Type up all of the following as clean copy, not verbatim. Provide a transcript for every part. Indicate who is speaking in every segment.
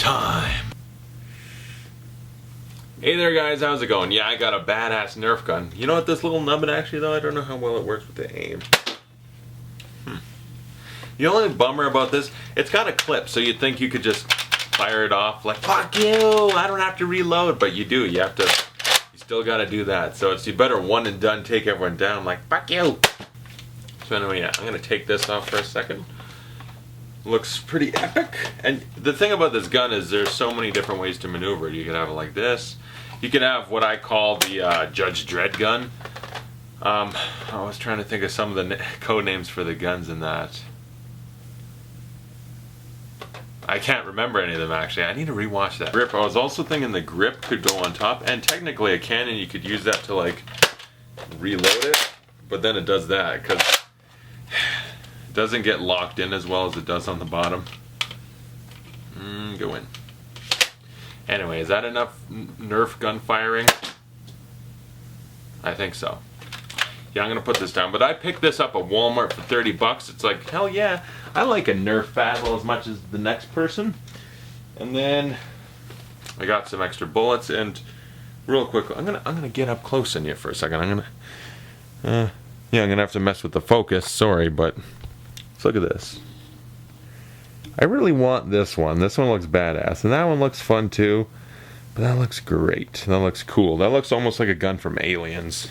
Speaker 1: time. Hey there guys, how's it going? Yeah, I got a badass Nerf gun. You know what, this little nubbin actually though, I don't know how well it works with the aim. The only bummer about this, it's got a clip, so you'd think you could just fire it off like, fuck you, I don't have to reload, but you do, you still gotta do that. So it's, you better one and done, take everyone down like, fuck you. So anyway, yeah, I'm gonna take this off for a second. Looks pretty epic. And the thing about this gun is there's so many different ways to maneuver it. You could have it like this. You could have what I call the Judge Dredd gun. I was trying to think of some of the code names for the guns in that. I can't remember any of them actually. I need to rewatch that. Grip, I was also thinking the grip could go on top, and technically a cannon, you could use that to like reload it, but then it does that because it doesn't get locked in as well as it does on the bottom. Go in. Anyway, is that enough Nerf gun firing? I think so. Yeah, I'm gonna put this down, but I picked this up at Walmart for 30 bucks. It's like, hell yeah, I like a Nerf battle as much as the next person. And then I got some extra bullets, and real quick, I'm gonna get up close on you for a second. I'm gonna have to mess with the focus, sorry, but let's look at this. I really want this one. This one looks badass, and that one looks fun too, but that looks great. That looks cool. That looks almost like a gun from Aliens.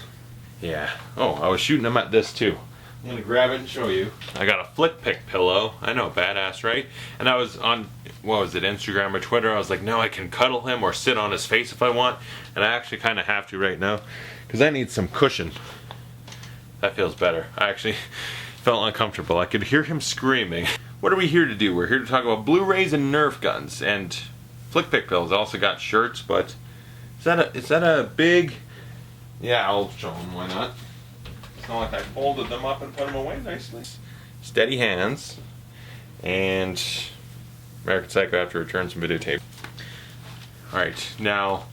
Speaker 1: Yeah. Oh, I was shooting them at this too. I'm gonna grab it and show you. I got a flick pick pillow. I know, badass, right? And I was on, what was it, Instagram or Twitter. I was like, no, I can cuddle him or sit on his face if I want. And I actually kind of have to right now because I need some cushion. That feels better. I actually felt uncomfortable. I could hear him screaming. What are we here to do? We're here to talk about Blu-rays and Nerf guns and flick pick pillows. Also got shirts, but is that a big? Yeah, I'll show them. Why not? It's not like I folded them up and put them away nicely. Steady hands. And American Psycho have to return some videotape. Alright, now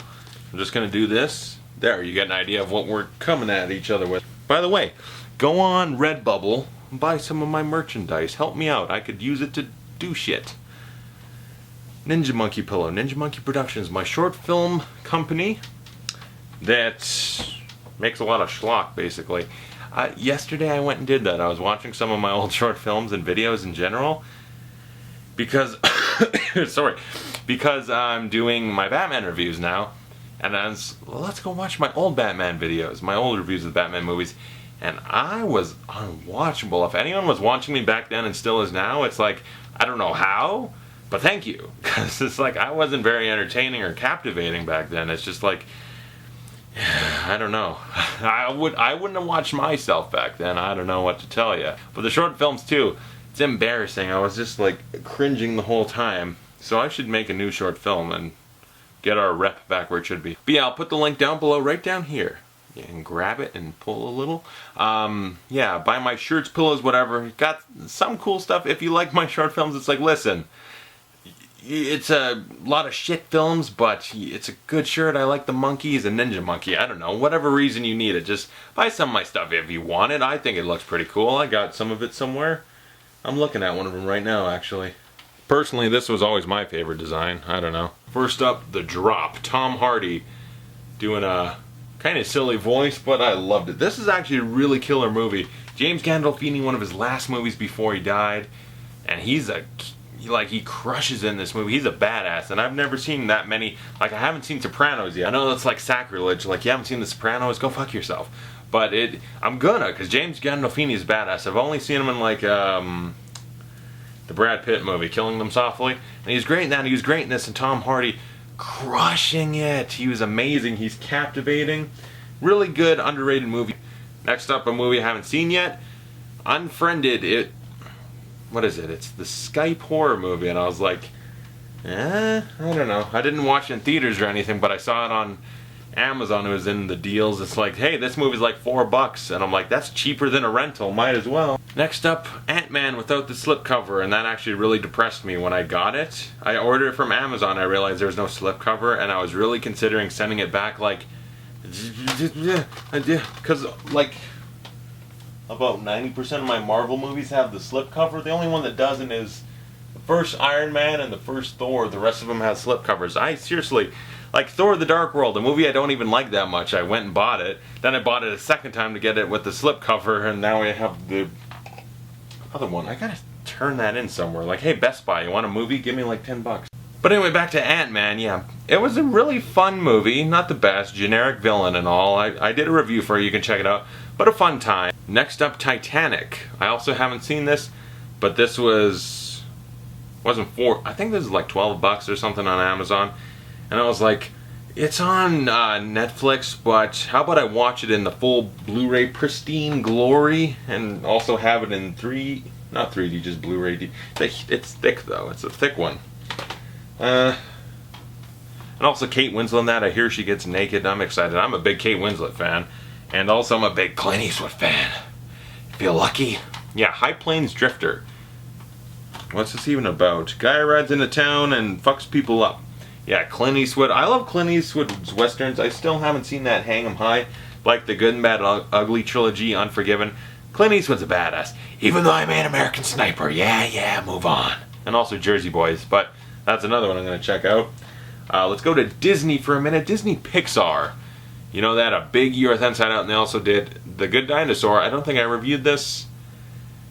Speaker 1: I'm just going to do this. There, you get an idea of what we're coming at each other with. By the way, go on Redbubble and buy some of my merchandise. Help me out. I could use it to do shit. Ninja Monkey Pillow. Ninja Monkey Productions, my short film company that makes a lot of schlock, basically. Yesterday I went and did that. I was watching some of my old short films and videos in general because because I'm doing my Batman reviews now, and I was, well, let's go watch my old Batman videos, my old reviews of the Batman movies, and I was unwatchable. If anyone was watching me back then and still is now, it's like, I don't know how, but thank you, because it's like I wasn't very entertaining or captivating back then. It's just like, I don't know. I wouldn't have watched myself back then. I don't know what to tell you. But the short films too, it's embarrassing. I was just like cringing the whole time. So I should make a new short film and get our rep back where it should be. But yeah, I'll put the link down below, right down here. You can grab it and pull a little. Yeah, buy my shirts, pillows, whatever. Got some cool stuff. If you like my short films, it's like, listen, it's a lot of shit films, but it's a good shirt. I like the monkey. He's a ninja monkey. I don't know. Whatever reason you need it, just buy some of my stuff if you want it. I think it looks pretty cool. I got some of it somewhere. I'm looking at one of them right now, actually. Personally, this was always my favorite design. I don't know. First up, The Drop. Tom Hardy doing a kind of silly voice, but I loved it. This is actually a really killer movie. James Gandolfini, one of his last movies before he died, and he's he crushes in this movie. He's a badass, and I've never seen that many. Like, I haven't seen Sopranos yet. I know that's like sacrilege. Like, you haven't seen The Sopranos? Go fuck yourself. But I'm gonna, because James Gandolfini is badass. I've only seen him in like the Brad Pitt movie, Killing Them Softly, and he's great in that. He was great in this, and Tom Hardy crushing it. He was amazing. He's captivating. Really good, underrated movie. Next up, a movie I haven't seen yet, Unfriended. What is it? It's the Skype horror movie, and I was like, I don't know. I didn't watch it in theaters or anything, but I saw it on Amazon. It was in the deals. It's like, hey, this movie's like $4, and I'm like, that's cheaper than a rental. Might as well. Next up, Ant-Man without the slipcover, and that actually really depressed me when I got it. I ordered it from Amazon. I realized there was no slipcover, and I was really considering sending it back, like, because like about 90% of my Marvel movies have the slipcover. The only one that doesn't is first Iron Man and the first Thor. The rest of them have slipcovers. I seriously, like Thor: The Dark World, a movie I don't even like that much. I went and bought it. Then I bought it a second time to get it with the slipcover, and now I have the other one. I gotta turn that in somewhere. Like, hey, Best Buy, you want a movie? Give me like $10. But anyway, back to Ant-Man. Yeah, it was a really fun movie. Not the best, generic villain and all. I did a review for it. You can check it out. But a fun time. Next up, Titanic. I also haven't seen this, but this wasn't I think this is like $12 or something on Amazon. And I was like, it's on Netflix, but how about I watch it in the full Blu-ray pristine glory and also have it in not 3D, just Blu-ray. It's thick though. It's a thick one. And also Kate Winslet in that. I hear she gets naked. I'm excited. I'm a big Kate Winslet fan. And also I'm a big Clint Eastwood fan. Feel lucky? Yeah, High Plains Drifter. What's this even about? Guy rides into town and fucks people up. Yeah, Clint Eastwood. I love Clint Eastwood's westerns. I still haven't seen that Hang 'em High. Like the Good and Bad Ugly trilogy, Unforgiven. Clint Eastwood's a badass. Even though I'm an American Sniper. Yeah, move on. And also Jersey Boys. But that's another one I'm going to check out. Let's go to Disney for a minute. Disney Pixar. You know that? A Big Year with Inside Out, and they also did The Good Dinosaur. I don't think I reviewed this.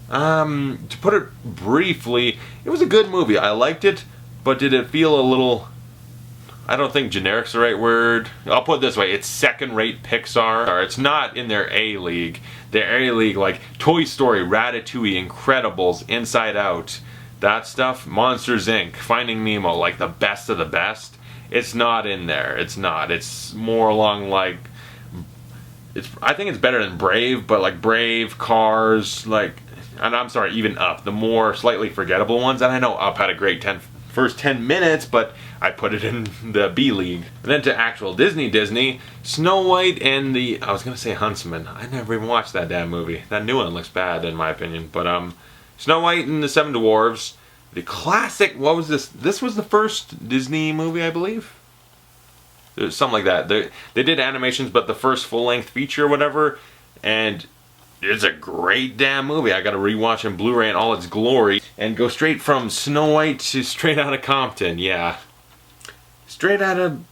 Speaker 1: To put it briefly, it was a good movie. I liked it, but did it feel a little... I don't think generic's the right word. I'll put it this way. It's second-rate Pixar. It's not in their A-League. Their A-League, like Toy Story, Ratatouille, Incredibles, Inside Out, that stuff, Monsters, Inc., Finding Nemo, like the best of the best. It's not in there. It's not. It's more along like... I think it's better than Brave, but like Brave, Cars, like... And I'm sorry, even Up. The more slightly forgettable ones. And I know Up had a great first 10 minutes, but I put it in the B League. And then to actual Disney, Snow White and the... I was going to say Huntsman. I never even watched that damn movie. That new one looks bad in my opinion. But Snow White and the Seven Dwarfs. The classic... What was this? This was the first Disney movie, I believe. Something like that. They did animations, but the first full-length feature or whatever. And... it's a great damn movie. I gotta rewatch in Blu-ray in all its glory. And go straight from Snow White to Straight Outta Compton. Yeah. Straight out of...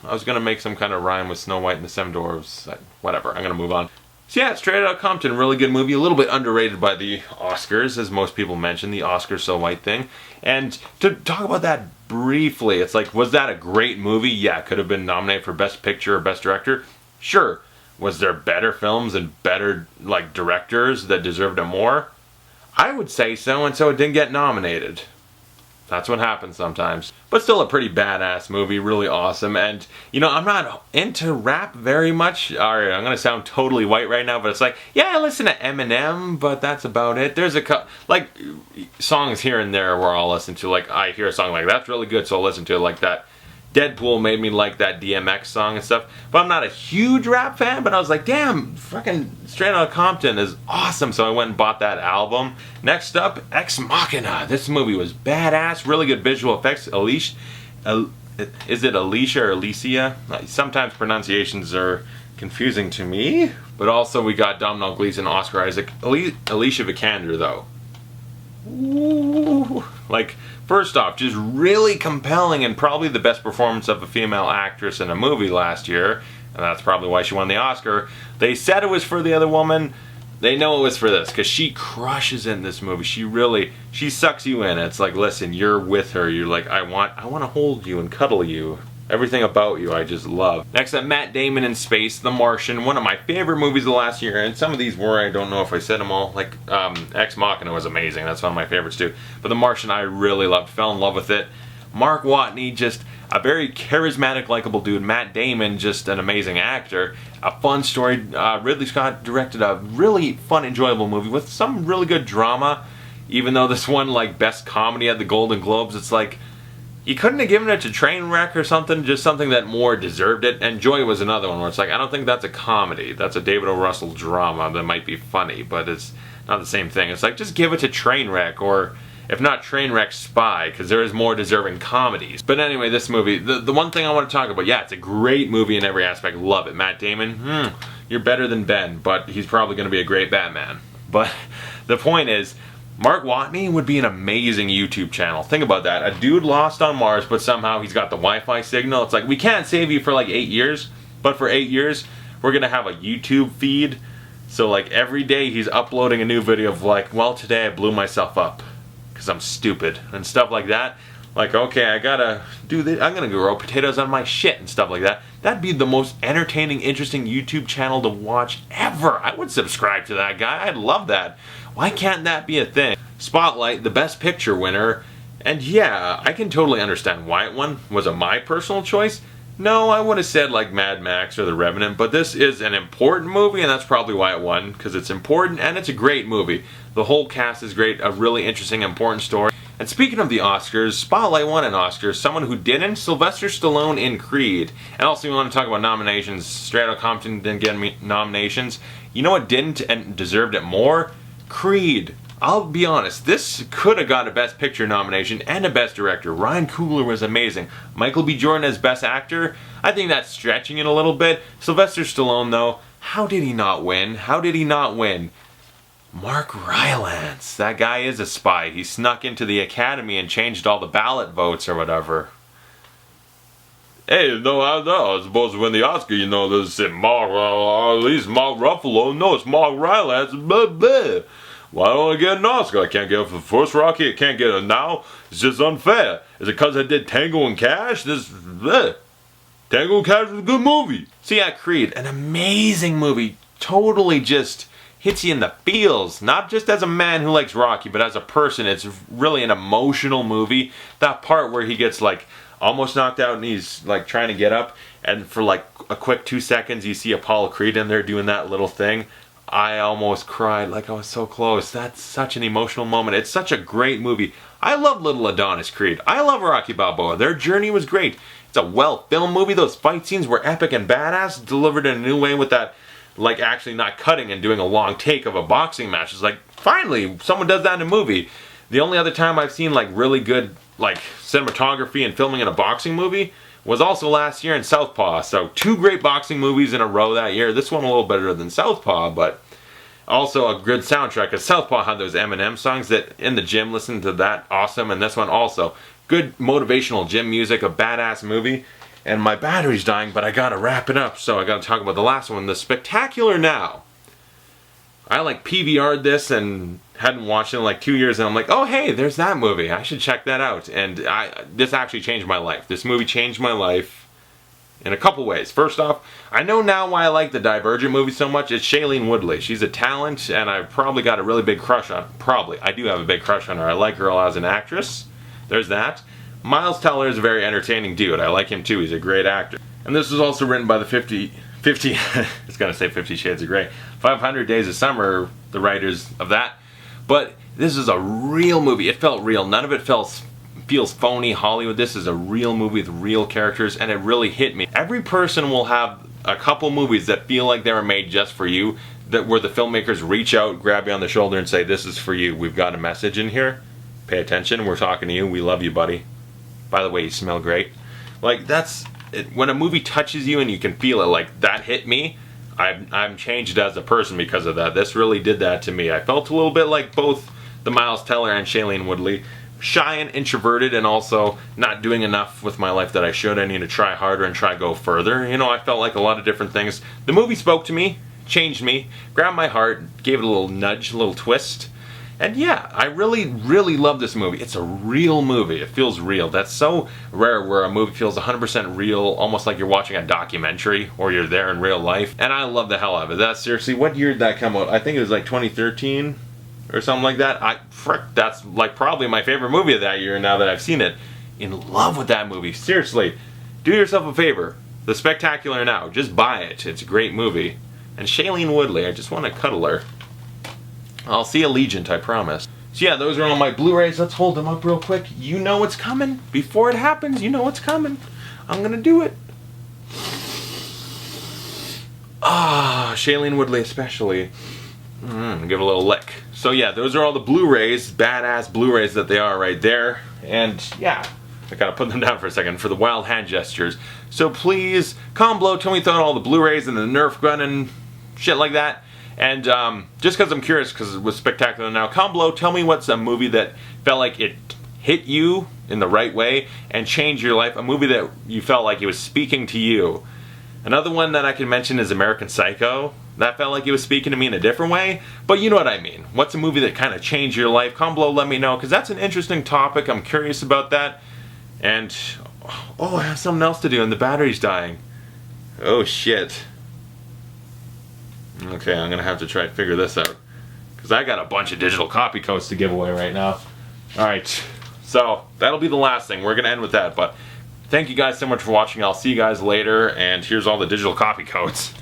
Speaker 1: I was gonna make some kind of rhyme with Snow White and the Seven Dwarfs. Whatever, I'm gonna move on. So yeah, Straight Outta Compton, really good movie. A little bit underrated by the Oscars, as most people mention. The Oscars so white thing. And to talk about that briefly, it's like, was that a great movie? Yeah, could have been nominated for Best Picture or Best Director. Sure. Was there better films and better, like, directors that deserved it more? I would say so, and so it didn't get nominated. That's what happens sometimes. But still a pretty badass movie, really awesome. And, you know, I'm not into rap very much. Alright, I'm gonna sound totally white right now, but it's like, yeah, I listen to Eminem, but that's about it. There's like, songs here and there where I'll listen to, like, I hear a song like, that's really good, so I'll listen to it like that. Deadpool made me like that DMX song and stuff. But I'm not a huge rap fan, but I was like, damn, fucking Straight Outta Compton is awesome. So I went and bought that album. Next up, Ex Machina. This movie was badass. Really good visual effects. Is it Alicia or Alicia? Sometimes pronunciations are confusing to me. But also we got Domhnall Gleeson, Oscar Isaac. Alicia Vikander, though. Ooh. Like... first off, just really compelling and probably the best performance of a female actress in a movie last year. And that's probably why she won the Oscar. They said it was for the other woman. They know it was for this because she crushes in this movie. She sucks you in. It's like, listen, you're with her. You're like, I want to hold you and cuddle you. Everything about you I just love. Next up, Matt Damon in Space, The Martian. One of my favorite movies of the last year. And some of these were, I don't know if I said them all. Like, Ex Machina was amazing. That's one of my favorites too. But The Martian I really loved. Fell in love with it. Mark Watney, just a very charismatic, likable dude. Matt Damon, just an amazing actor. A fun story. Ridley Scott directed a really fun, enjoyable movie with some really good drama. Even though this one, like, Best Comedy at the Golden Globes, it's like... you couldn't have given it to Trainwreck or something, just something that more deserved it. And Joy was another one where it's like, I don't think that's a comedy. That's a David O. Russell drama that might be funny, but it's not the same thing. It's like, just give it to Trainwreck, or if not Trainwreck, Spy, because there is more deserving comedies. But anyway, this movie, the one thing I want to talk about, yeah, it's a great movie in every aspect. Love it. Matt Damon, you're better than Ben, but he's probably going to be a great Batman. But the point is, Mark Watney would be an amazing YouTube channel. Think about that. A dude lost on Mars, but somehow he's got the Wi-Fi signal. It's like, we can't save you for like 8 years, but for 8 years, we're gonna have a YouTube feed. So like every day he's uploading a new video of like, well, today I blew myself up because I'm stupid and stuff like that. Like, okay, I gotta do this. I'm gonna grow potatoes on my shit and stuff like that. That'd be the most entertaining, interesting YouTube channel to watch ever. I would subscribe to that guy. I'd love that. Why can't that be a thing? Spotlight, the Best Picture winner. And yeah, I can totally understand why it won. Was it my personal choice? No, I would have said like Mad Max or The Revenant, but this is an important movie, and that's probably why it won, because it's important and it's a great movie. The whole cast is great, a really interesting, important story. And speaking of the Oscars, Spotlight won an Oscar. Someone who didn't, Sylvester Stallone in Creed. And also, we want to talk about nominations. Straight Outta Compton didn't get nominations. You know what didn't and deserved it more? Creed. I'll be honest, this could have got a Best Picture nomination and a Best Director. Ryan Coogler was amazing. Michael B. Jordan as Best Actor, I think that's stretching it a little bit. Sylvester Stallone, though, how did he not win? How did he not win? Mark Rylance. That guy is a spy. He snuck into the Academy and changed all the ballot votes or whatever. Hey, no, I was supposed to win the Oscar, you know, this is Mark, at least Mark Ruffalo. No, it's Mark Rylance. Blah, blah. Why don't I get an Oscar? I can't get it for the first Rocky. I can't get it now. It's just unfair. Is it because I did Tango and Cash? Tango and Cash was a good movie. So yeah, Creed, an amazing movie. Totally just hits you in the feels. Not just as a man who likes Rocky, but as a person. It's really an emotional movie. That part where he gets like almost knocked out and he's like trying to get up, and for like a quick 2 seconds you see Apollo Creed in there doing that little thing. I almost cried, like I was so close. That's such an emotional moment. It's such a great movie. I love Little Adonis Creed. I love Rocky Balboa. Their journey was great. It's a well-filmed movie. Those fight scenes were epic and badass, delivered in a new way with that, like actually not cutting and doing a long take of a boxing match. It's like, finally, someone does that in a movie. The only other time I've seen like really good like cinematography and filming in a boxing movie was also last year in Southpaw. So 2 great boxing movies in a row that year. This one a little better than Southpaw, but also a good soundtrack, because Southpaw had those Eminem songs that in the gym, listen to that, awesome. And this one also good motivational gym music, a badass movie. And my battery's dying, but I gotta wrap it up, so I gotta talk about the last one, The Spectacular Now. I like PVR'd this and hadn't watched it in like 2 years, and I'm like, oh hey, there's that movie. I should check that out. And this actually changed my life. This movie changed my life in a couple ways. First off, I know now why I like the Divergent movie so much. It's Shailene Woodley. She's a talent, and I've probably got a really big crush on. I do have a big crush on her. I like her as an actress. There's that. Miles Teller is a very entertaining dude. I like him too. He's a great actor. And this was also written by the 50 it's gonna say 50 Shades of Grey. 500 Days of Summer, the writers of that. But this is a real movie. It felt real. None of it feels phony Hollywood. This is a real movie with real characters, and it really hit me. Every person will have a couple movies that feel like they were made just for you, that where the filmmakers reach out, grab you on the shoulder and say, this is for you. We've got a message in here. Pay attention. We're talking to you. We love you, buddy. By the way, you smell great. Like, that's it. When a movie touches you and you can feel it, like, that hit me, I'm changed as a person because of that. This really did that to me. I felt a little bit like both the Miles Teller and Shailene Woodley. Shy and introverted, and also not doing enough with my life that I should. I need to try harder and try go further. You know, I felt like a lot of different things. The movie spoke to me, changed me, grabbed my heart, gave it a little nudge, a little twist. And yeah, I really, really love this movie. It's a real movie. It feels real. That's so rare where a movie feels 100% real, almost like you're watching a documentary or you're there in real life. And I love the hell out of it. That's seriously, what year did that come out? I think it was like 2013 or something like that. That's like probably my favorite movie of that year now that I've seen it. In love with that movie. Seriously, do yourself a favor. The Spectacular Now. Just buy it. It's a great movie. And Shailene Woodley, I just want to cuddle her. I'll see Allegiant, I promise. So yeah, those are all my Blu-rays. Let's hold them up real quick. You know what's coming. Before it happens, you know what's coming. I'm gonna do it. Ah, Shailene Woodley especially. Give it a little lick. So yeah, those are all the Blu-rays, badass Blu-rays that they are right there. And yeah, I gotta put them down for a second for the wild hand gestures. So please, comment below, tell me you thought all the Blu-rays and the Nerf gun and shit like that. And just because I'm curious, because it was spectacular. Now, comment below, tell me what's a movie that felt like it hit you in the right way and changed your life. A movie that you felt like it was speaking to you. Another one that I can mention is American Psycho. That felt like it was speaking to me in a different way, but you know what I mean. What's a movie that kind of changed your life? Comment below, let me know, because that's an interesting topic. I'm curious about that. And, oh, I have something else to do, and the battery's dying. Oh, shit. Okay, I'm going to have to try to figure this out, because I got a bunch of digital copy codes to give away right now. Alright, so that'll be the last thing. We're going to end with that, but thank you guys so much for watching. I'll see you guys later, and here's all the digital copy codes.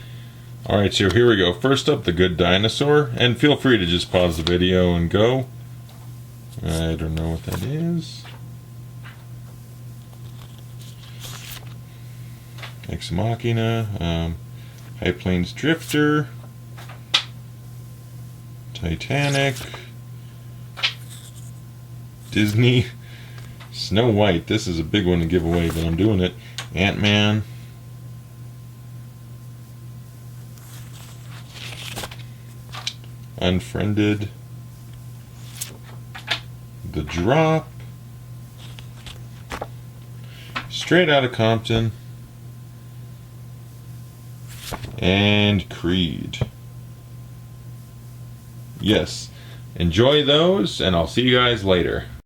Speaker 1: Alright, so here we go. First up, The Good Dinosaur, and feel free to just pause the video and go. I don't know what that is. Ex Machina, High Plains Drifter, Titanic, Disney, Snow White. This is a big one to give away, but I'm doing it. Ant-Man, Unfriended, The Drop, Straight Outta Compton, and Creed. Yes, enjoy those, and I'll see you guys later.